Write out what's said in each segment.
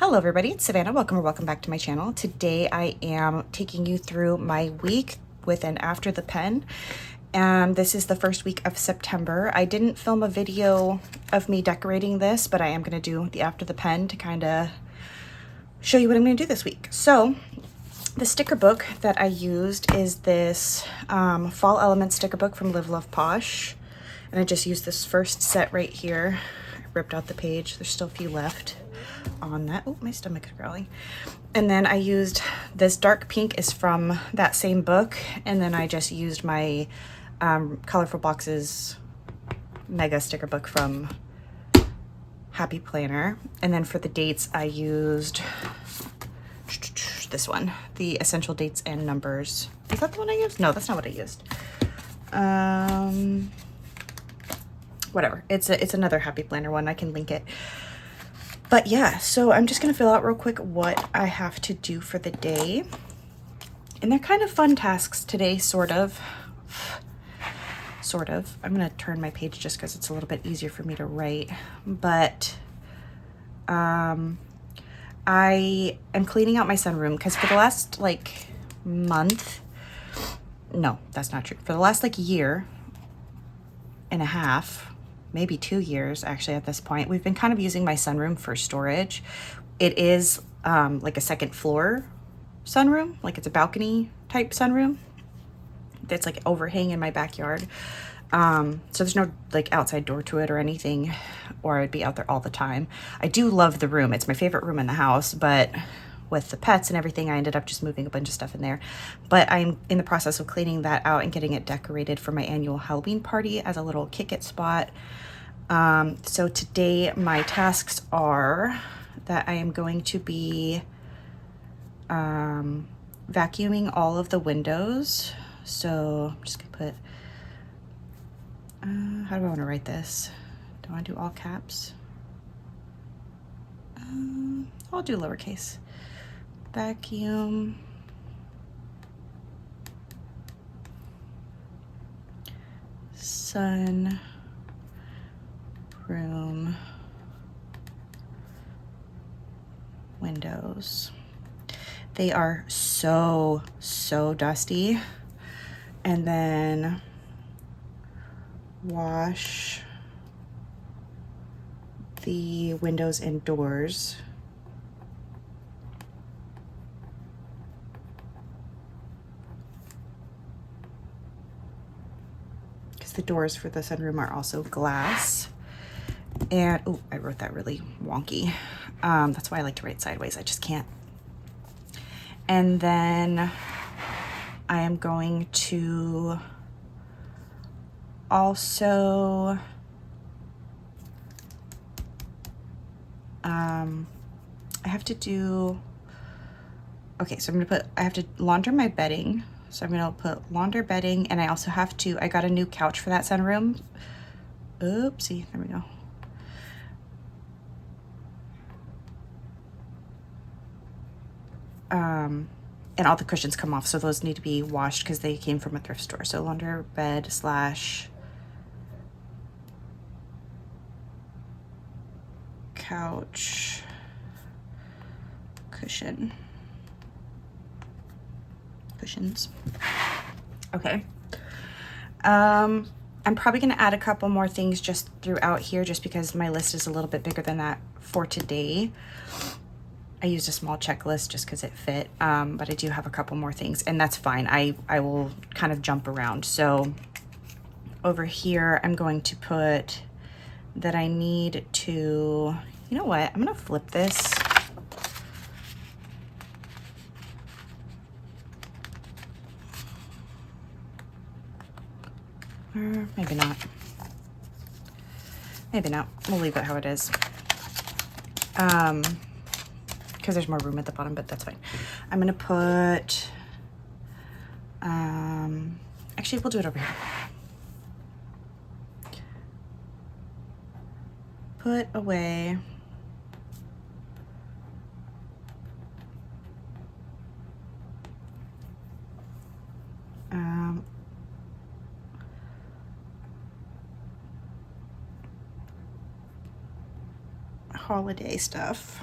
Hello everybody, it's Savannah. Welcome or welcome back to my channel. Today I am taking you through my week with an After the Pen. And this is the first week of September. I didn't film a video of me decorating this, but I am going to do the After the Pen to kind of show you what I'm going to do this week. So the sticker book that I used is this Fall Element sticker book from Live Love Posh. And I just used this first set right here. I ripped out the page. There's still a few left on that. Oh, my stomach is growling. And then I used this dark pink is from that same book. And then I just used my Colorful Boxes mega sticker book from Happy Planner. And then for the dates, I used this one, the Essential Dates and Numbers. Is that the one I used? No, that's not what I used. Whatever. It's another Happy Planner one. I can link it. But yeah, so I'm just gonna fill out real quick what I have to do for the day. And they're kind of fun tasks today, sort of. Sort of. I'm gonna turn my page just because it's a little bit easier for me to write. But I am cleaning out my sunroom because for the last like month, no, that's not true. For the last like year and a half, maybe 2 years actually at this point, we've been kind of using my sunroom for storage. It is like a second floor sunroom, like it's a balcony type sunroom that's like overhang in my backyard. So there's no like outside door to it or anything, or I'd be out there all the time. I do love the room. It's my favorite room in the house, but with the pets and everything, I ended up just moving a bunch of stuff in there. But I'm in the process of cleaning that out and getting it decorated for my annual Halloween party as a little kick it spot. So today my tasks are that I am going to be vacuuming all of the windows. So I'm just gonna put, how do I want to write this? Do I want to do all caps? I'll do lowercase. Vacuum sun room windows. They are so dusty. And then wash the windows and doors. Because the doors for the sunroom are also glass. And, oh, I wrote that really wonky. That's why I like to write sideways. I just can't. And then I am going to also I have to do, okay, so I'm gonna put, I have to launder my bedding. So I'm gonna put launder bedding, and I also have to, I got a new couch for that sunroom. Oopsie, there we go. And all the cushions come off, so those need to be washed because they came from a thrift store. So launder bed slash couch cushions. Okay. I'm probably gonna add a couple more things just throughout here just because my list is a little bit bigger than that for today. I used a small checklist just because it fit, but I do have a couple more things, and that's fine. I will kind of jump around. So over here, I'm going to put that I need to, you know what? I'm gonna flip this. Or maybe not. Maybe not. We'll leave it how it is. Because there's more room at the bottom, but that's fine. I'm gonna put, actually we'll do it over here. Put away holiday stuff.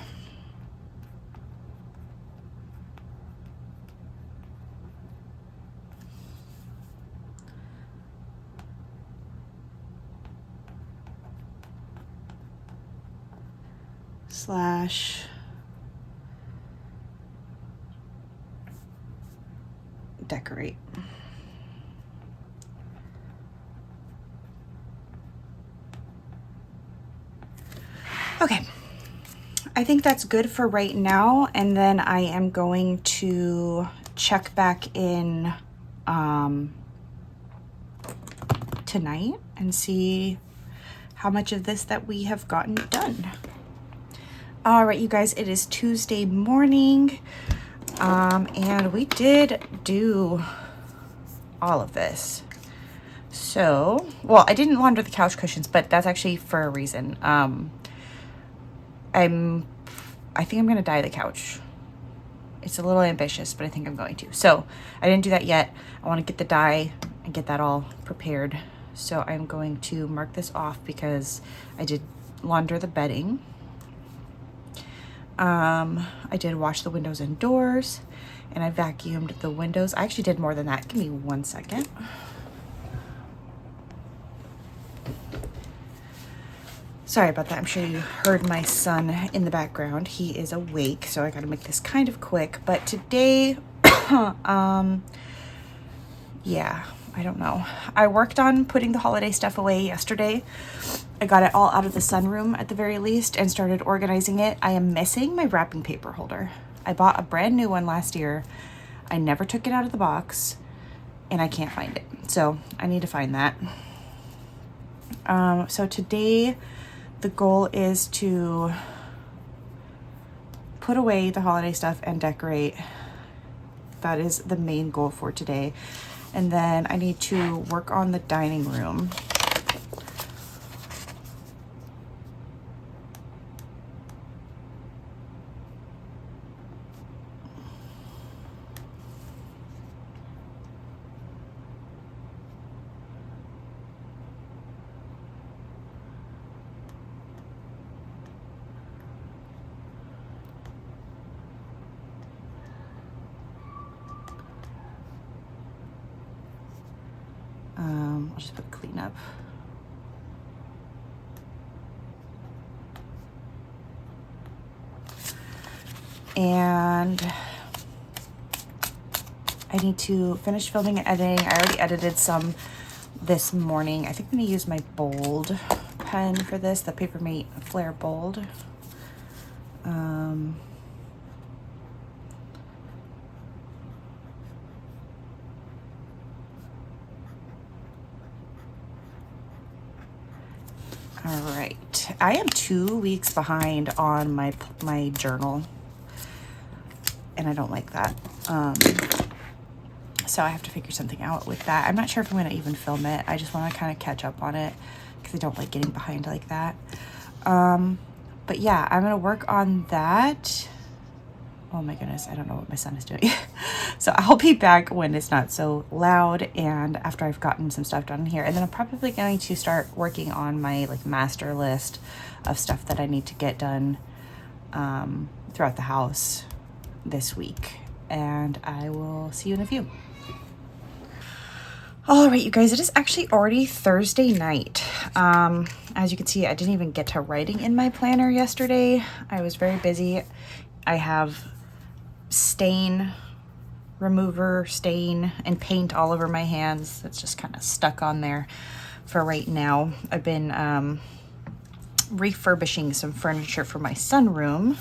/ decorate. Okay, I think that's good for right now, and then I am going to check back in tonight and see how much of this that we have gotten done. All right, you guys, it is Tuesday morning, and we did do all of this. So, well, I didn't launder the couch cushions, but that's actually for a reason. I think I'm gonna dye the couch. It's a little ambitious, but I think I'm going to. So I didn't do that yet. I want to get the dye and get that all prepared. So I'm going to mark this off because I did launder the bedding. I did wash the windows and doors, and I vacuumed the windows. I actually did more than that. Give me 1 second. Sorry about that. I'm sure you heard my son in the background. He is awake, so I gotta make this kind of quick. But today, yeah, I don't know. I worked on putting the holiday stuff away yesterday. I got it all out of the sunroom at the very least and started organizing it. I am missing my wrapping paper holder. I bought a brand new one last year. I never took it out of the box, and I can't find it. So I need to find that. So today, the goal is to put away the holiday stuff and decorate. That is the main goal for today. And then I need to work on the dining room. I'll just put clean up. And I need to finish filming and editing. I already edited some this morning. I think I'm gonna use my bold pen for this, the Papermate Flare Bold. All right, I am 2 weeks behind on my journal, and I don't like that. So I have to figure something out with that. I'm not sure if I'm gonna even film it. I just want to kind of catch up on it because I don't like getting behind like that. But yeah, I'm gonna work on that. Oh my goodness, I don't know what my son is doing. So I'll be back when it's not so loud and after I've gotten some stuff done here. And then I'm probably going to start working on my like master list of stuff that I need to get done throughout the house this week. And I will see you in a few. All right, you guys, it is actually already Thursday night. As you can see, I didn't even get to writing in my planner yesterday. I was very busy. I have stain remover, stain, and paint all over my hands. It's just kind of stuck on there for right now. I've been refurbishing some furniture for my sunroom.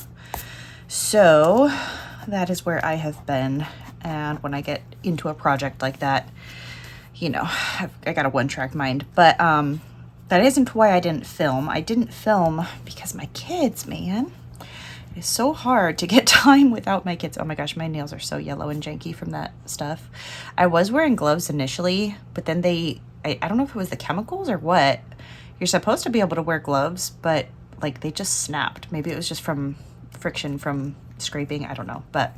So that is where I have been. And when I get into a project like that, you know, I got a one-track mind. But that isn't why I didn't film. I didn't film because my kids, man. It's so hard to get time without my kids. Oh my gosh, my nails are so yellow and janky from that stuff. I was wearing gloves initially, but then I don't know if it was the chemicals or what. You're supposed to be able to wear gloves, but like they just snapped. Maybe it was just from friction from scraping. I don't know. But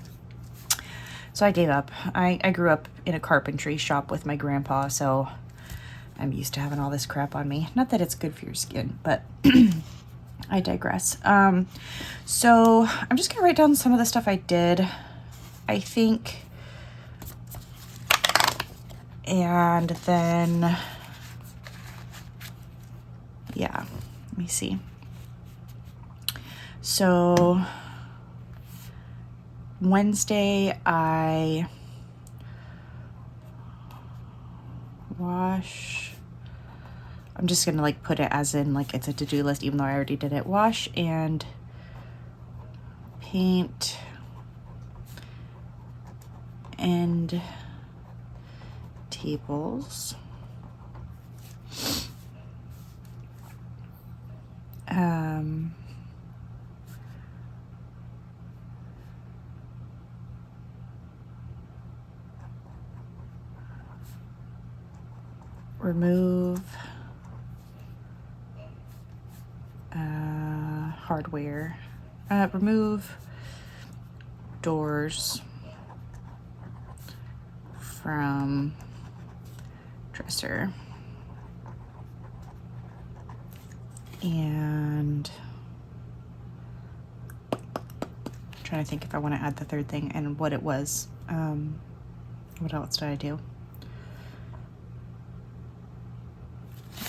so I gave up. I grew up in a carpentry shop with my grandpa, so I'm used to having all this crap on me. Not that it's good for your skin, but I digress. So I'm just gonna write down some of the stuff I did, I think, and then, yeah, let me see. So Wednesday I wash, I'm just gonna like put it as in like it's a to-do list even though I already did it. Wash and paint end tables. Remove hardware. Remove doors from dresser. And I'm trying to think if I want to add the third thing and what it was. What else did I do?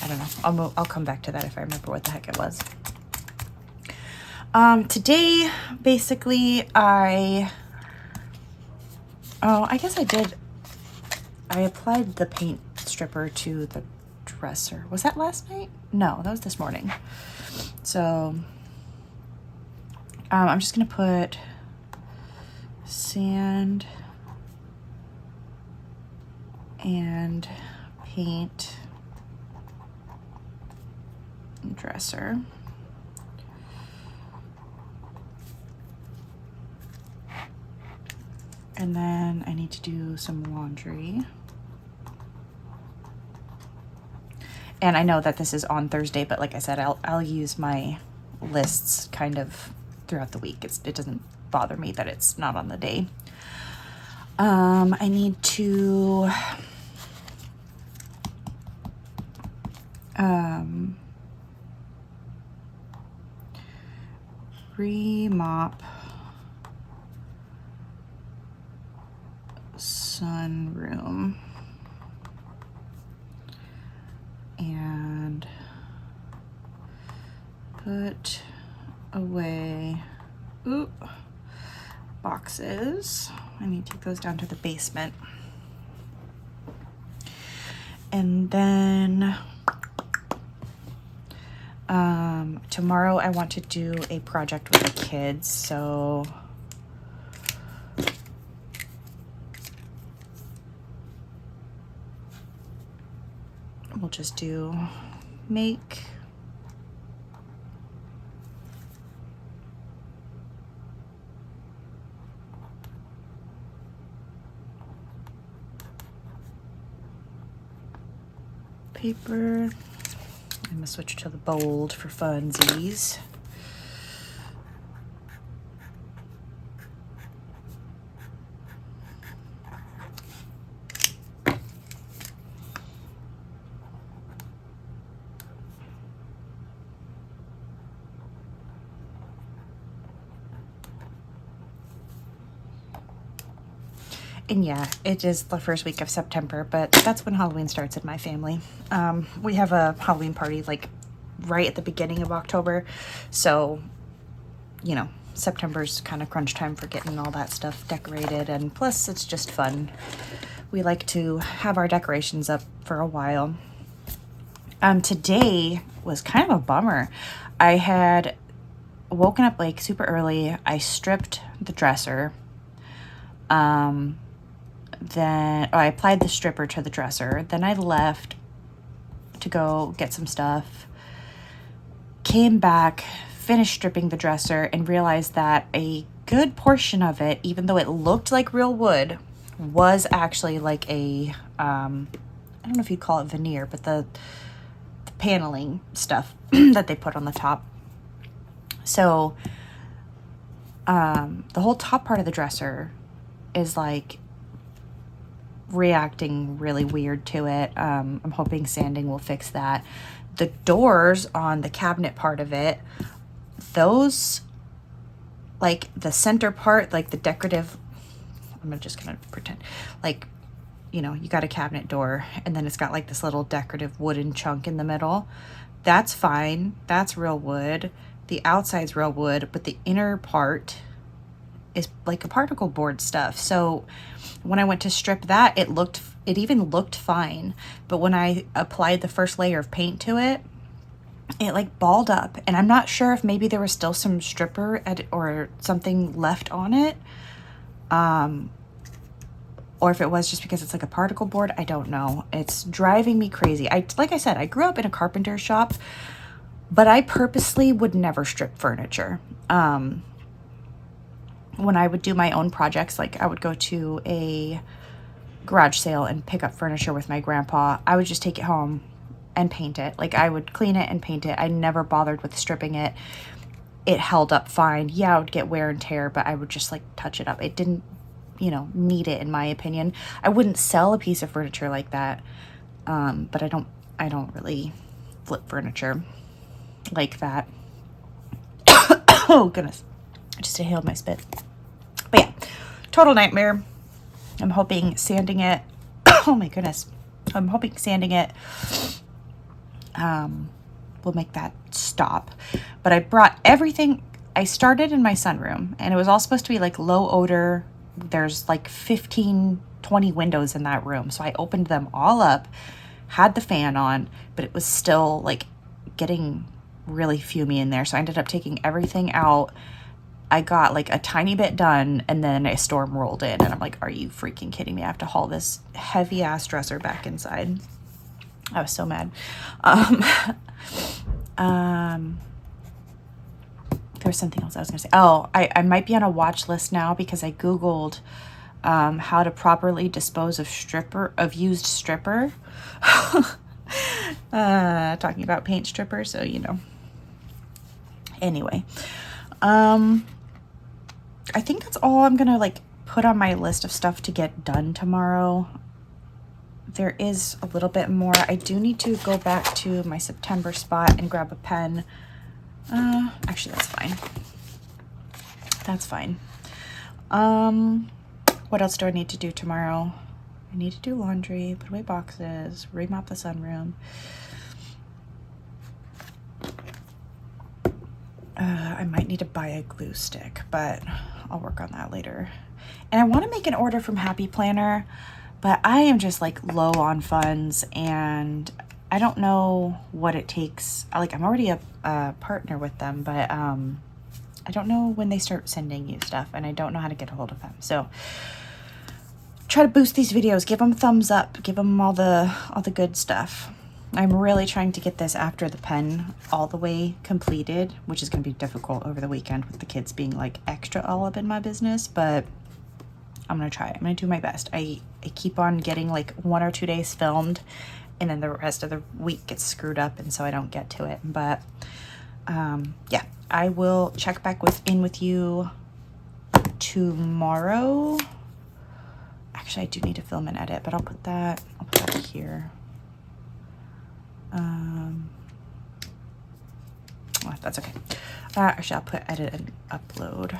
I don't know. I'll come back to that if I remember what the heck it was. Today, basically, I guess I did. I applied the paint stripper to the dresser. Was that last night? No, that was this morning. So, I'm just gonna put sand and paint dresser. And then I need to do some laundry. And I know that this is on Thursday, but like I said, I'll use my lists kind of throughout the week. It doesn't bother me that it's not on the day. I need to remop sunroom and put away boxes. I need to take those down to the basement. And then tomorrow I want to do a project with the kids, so we'll just do make paper. I'm gonna switch to the bold for funsies. And yeah, it is the first week of September, but that's when Halloween starts in my family. We have a Halloween party like right at the beginning of October. So, you know, September's kind of crunch time for getting all that stuff decorated. And plus it's just fun. We like to have our decorations up for a while. Today was kind of a bummer. I had woken up like super early. I stripped the dresser. Then I applied the stripper to the dresser. Then I left to go get some stuff. Came back, finished stripping the dresser, and realized that a good portion of it, even though it looked like real wood, was actually like a, I don't know if you'd call it veneer, but the paneling stuff that they put on the top. So the whole top part of the dresser is like reacting really weird to it. I'm hoping sanding will fix that. The doors on the cabinet part of it, those, like the center part, like the decorative, I'm just gonna pretend like, you know, you got a cabinet door and then it's got like this little decorative wooden chunk in the middle. That's fine. That's real wood. the outside's real wood, but the inner part is like a particle board stuff. So when I went to strip that, it even looked fine. But when I applied the first layer of paint to it, it like balled up. And I'm not sure if maybe there was still some stripper or something left on it. Or if it was just because it's like a particle board, I don't know. It's driving me crazy. Like I said, I grew up in a carpenter shop, but I purposely would never strip furniture. When I would do my own projects, like I would go to a garage sale and pick up furniture with my grandpa, I would just take it home and paint it. Like I would clean it and paint it. I never bothered with stripping it. It held up fine. Yeah, I would get wear and tear, but I would just like touch it up. It didn't, you know, need it in my opinion. I wouldn't sell a piece of furniture like that. But I don't really flip furniture like that. Oh goodness. I just inhaled my spit. But yeah, total nightmare. I'm hoping sanding it, oh my goodness. I'm hoping sanding it will make that stop. But I brought everything. I started in my sunroom and it was all supposed to be like low odor. There's like 15, 20 windows in that room. So I opened them all up, had the fan on, but it was still like getting really fumey in there. So I ended up taking everything out. I got like a tiny bit done and then a storm rolled in and I'm like, are you freaking kidding me? I have to haul this heavy ass dresser back inside. I was so mad. There was something else I was gonna say. Oh, I might be on a watch list now because I Googled how to properly dispose of used stripper. Talking about paint stripper, so you know. Anyway, I think that's all I'm gonna like put on my list of stuff to get done tomorrow. There is a little bit more. I do need to go back to my September spot and grab a pen. Actually, that's fine. That's fine. What else do I need to do tomorrow? I need to do laundry, put away boxes, remop the sunroom. I might need to buy a glue stick, but I'll work on that later. And I want to make an order from Happy Planner, but I am just like low on funds and I don't know what it takes. Like I'm already a partner with them, but I don't know when they start sending you stuff and I don't know how to get a hold of them. So try to boost these videos, give them a thumbs up, give them all the good stuff. I'm really trying to get this after the pen all the way completed, which is going to be difficult over the weekend with the kids being like extra all up in my business, but I'm going to try. I'm going to do my best. I keep on getting like 1 or 2 days filmed and then the rest of the week gets screwed up and so I don't get to it. But yeah, I will check back in with you tomorrow. Actually, I do need to film and edit, but I'll put that here. Well, that's okay. Actually, I'll put edit and upload.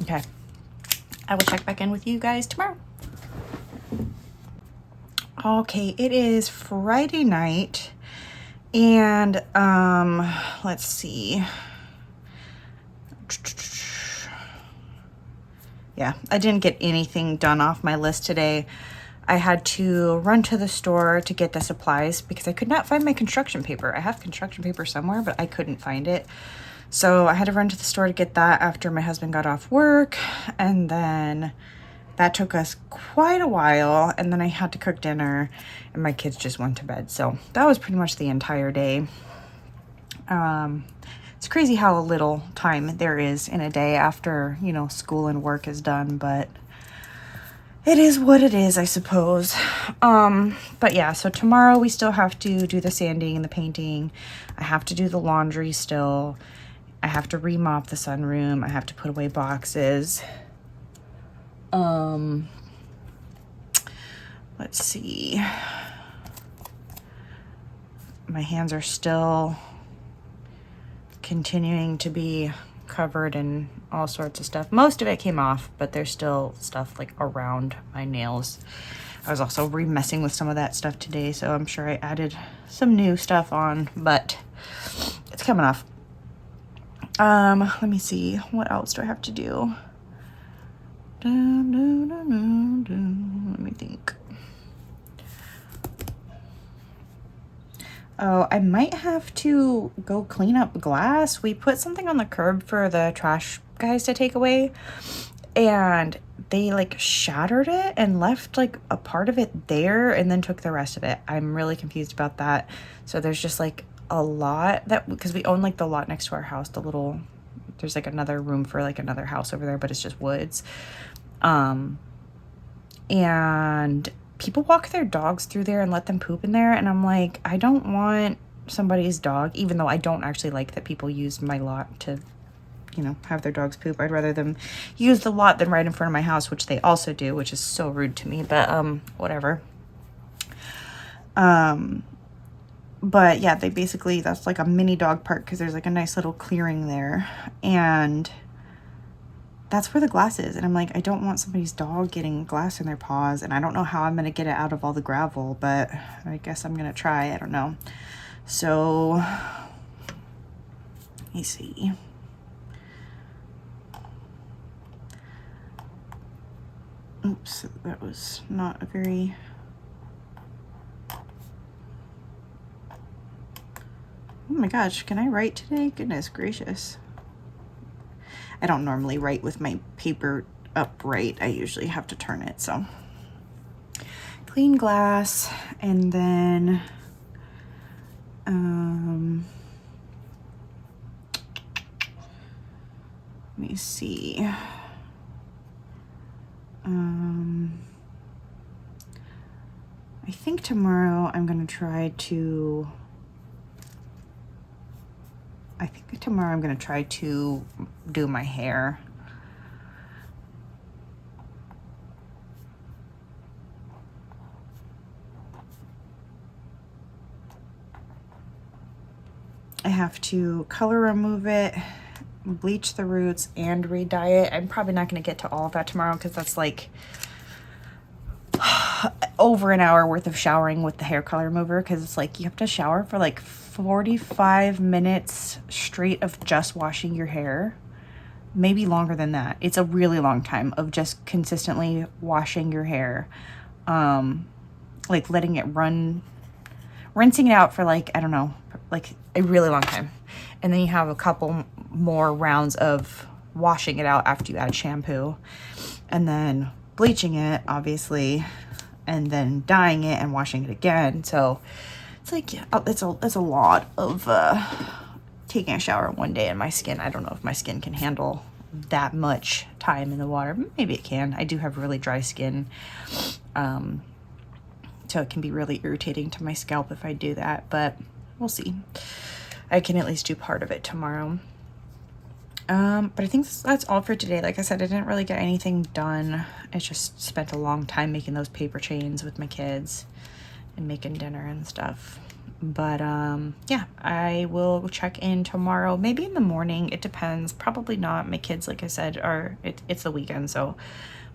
Okay. I will check back in with you guys tomorrow. Okay, it is Friday night and let's see. Yeah, I didn't get anything done off my list today. I had to run to the store to get the supplies because I could not find my construction paper. I have construction paper somewhere, but I couldn't find it. So I had to run to the store to get that after my husband got off work. And then that took us quite a while. And then I had to cook dinner and my kids just went to bed. So that was pretty much the entire day. It's crazy how little time there is in a day after, you know, school and work is done, but it is what it is, I suppose. But yeah, so tomorrow we still have to do the sanding and the painting. I have to do the laundry still. I have to remop the sunroom. I have to put away boxes. Let's see. My hands are still continuing to be covered in all sorts of stuff. Most of it came off, but there's still stuff like around my nails. I was also remessing with some of that stuff today, so I'm sure I added some new stuff on, but it's coming off. Let me see, what else do I have to do? Let me think. Oh, I might have to go clean up glass. We put something on the curb for the trash guys to take away, and they like shattered it and left like a part of it there and then took the rest of it. I'm really confused about that. So there's just like a lot that, because we own like the lot next to our house, the little, there's like another room for like another house over there, but it's just woods. And people walk their dogs through there and let them poop in there, and I'm like, I don't want somebody's dog, even though I don't actually like that people use my lot to, you know, have their dogs poop. I'd rather them use the lot than right in front of my house, which they also do, which is so rude to me, but whatever. But yeah, they basically, that's like a mini dog park because there's like a nice little clearing there, and that's where the glass is. And I'm like, I don't want somebody's dog getting glass in their paws, and I don't know how I'm going to get it out of all the gravel, but I guess I'm going to try. I don't know. So, let me see. Oops, that was not a very... Oh my gosh, can I write today? Goodness gracious. I don't normally write with my paper upright. I usually have to turn it, so. Clean glass, and then, let me see. I think tomorrow I'm going to try to, do my hair. I have to color remove it, bleach the roots, and re-dye it. I'm probably not going to get to all of that tomorrow because that's like over an hour worth of showering with the hair color remover, because it's like you have to shower for like 45 minutes straight of just washing your hair, maybe longer than that. It's a really long time of just consistently washing your hair, like letting it run, rinsing it out for like, I don't know, like a really long time. And then you have a couple more rounds of washing it out after you add shampoo, and then bleaching it, obviously, and then dyeing it and washing it again. So it's like, it's a lot of taking a shower one day, and my skin, I don't know if my skin can handle that much time in the water. Maybe it can. I do have really dry skin, so it can be really irritating to my scalp if I do that, but we'll see. I can at least do part of it tomorrow. But I think that's all for today. Like I said, I didn't really get anything done. I just spent a long time making those paper chains with my kids and making dinner and stuff. But yeah, I will check in tomorrow, maybe in the morning. It depends. Probably not. My kids, like I said, it's the weekend, so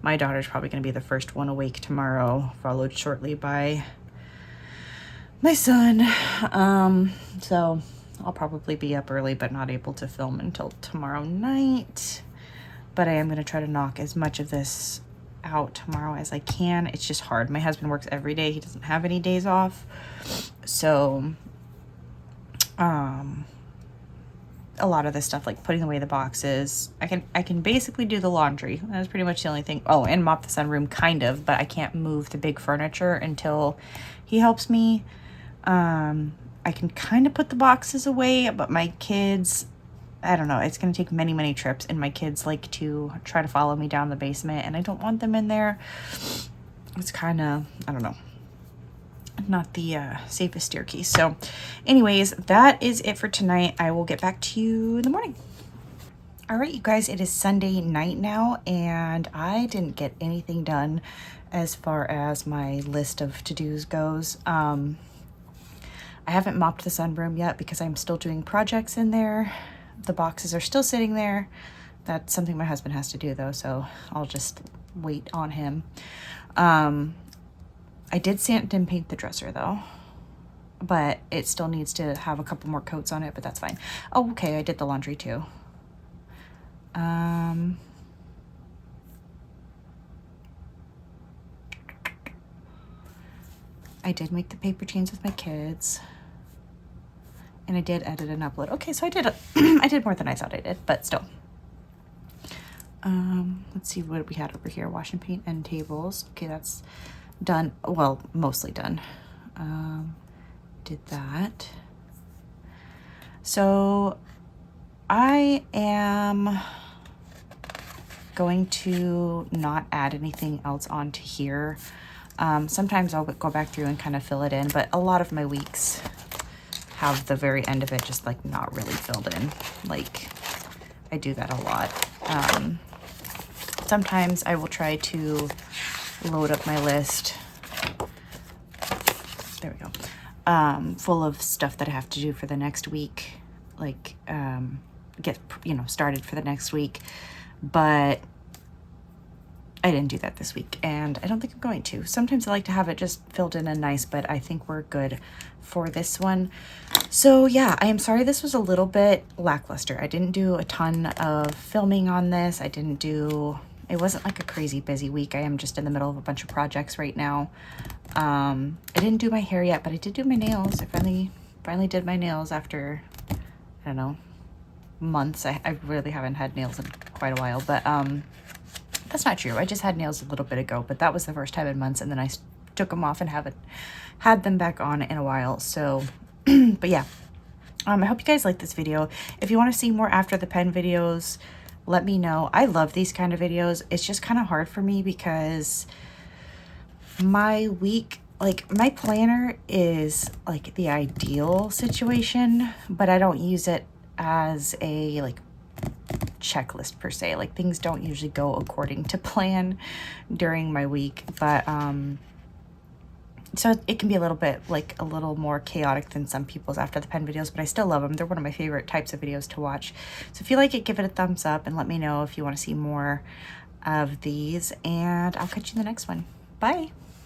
my daughter's probably going to be the first one awake tomorrow, followed shortly by my son. So I'll probably be up early, but not able to film until tomorrow night. But I am going to try to knock as much of this out tomorrow as I can. It's just hard. My husband works every day. He doesn't have any days off. So, a lot of this stuff, like putting away the boxes, I can basically do the laundry. That's pretty much the only thing. Oh, and mop the sunroom, kind of, but I can't move the big furniture until he helps me. I can kind of put the boxes away, but my kids, I don't know, it's going to take many, many trips, and my kids like to try to follow me down the basement, and I don't want them in there. It's kind of, I don't know, not the safest staircase. So anyways, that is it for tonight. I will get back to you in the morning. All right, you guys, it is Sunday night now, and I didn't get anything done as far as my list of to-dos goes. I haven't mopped the sunroom yet because I'm still doing projects in there The boxes are still sitting there. That's something my husband has to do though, so I'll just wait on him. I did sand and paint the dresser though, but it still needs to have a couple more coats on it, but that's fine. Oh, okay, I did the laundry too. I did make the paper chains with my kids. And I did edit and upload. Okay, so I did I did more than I thought I did, but still. Let's see what we had over here. Wash and paint end tables. Okay, that's done. Well, mostly done. Did that. So I am going to not add anything else onto here. Sometimes I'll go back through and kind of fill it in, but a lot of my weeks have the very end of it just like not really filled in. Like I do that a lot. Sometimes I will try to load up my list. There we go. Full of stuff that I have to do for the next week. Like get, you know, started for the next week. But I didn't do that this week, and I don't think I'm going to. Sometimes I like to have it just filled in and nice, but I think we're good for this one. So yeah, I am sorry this was a little bit lackluster. I didn't do a ton of filming on this. It wasn't like a crazy busy week. I am just in the middle of a bunch of projects right now. I didn't do my hair yet, but I did do my nails. I finally did my nails after, I don't know, months. I really haven't had nails in quite a while, but that's not true. I just had nails a little bit ago, but that was the first time in months, and then I took them off and haven't had them back on in a while. So, but yeah, I hope you guys like this video. If you want to see more After the Pen videos, let me know. I love these kind of videos. It's just kind of hard for me because my week, like my planner is like the ideal situation, but I don't use it as a like checklist per se. Like things don't usually go according to plan during my week, but so it can be a little bit like a little more chaotic than some people's After the Pen videos, but I still love them. They're one of my favorite types of videos to watch. So if you like it, give it a thumbs up and let me know if you want to see more of these, and I'll catch you in the next one. Bye.